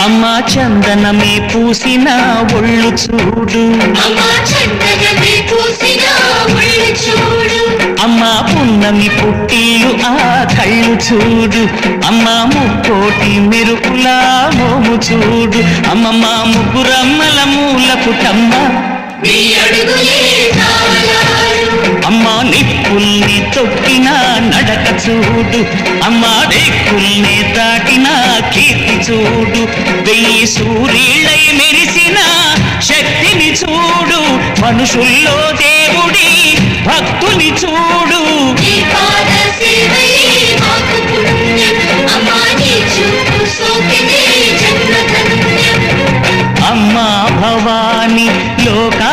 అమ్మా చందనమే పూసిన ఒళ్ళు చూడు, అమ్మా పున్నమి పుట్టిల్లు ఆ కళ్ళు చూడు, అమ్మా ముక్కోటి మెరుపులా మోము చూడు, అమ్మమ్మ ముగ్గురమ్మల మూల పుటమ్మ అమ్మా నిప్పుల్ని తొక్కిన నడక చూడు, అమ్మా రేకుల్ని దాటిన కీర్తి చూడు, 1000 సూర్యులై మెరిసిన శక్తిని చూడు, మనుషుల్లో దేవుడి భక్తుని చూడు. అమ్మా భవాని లోకా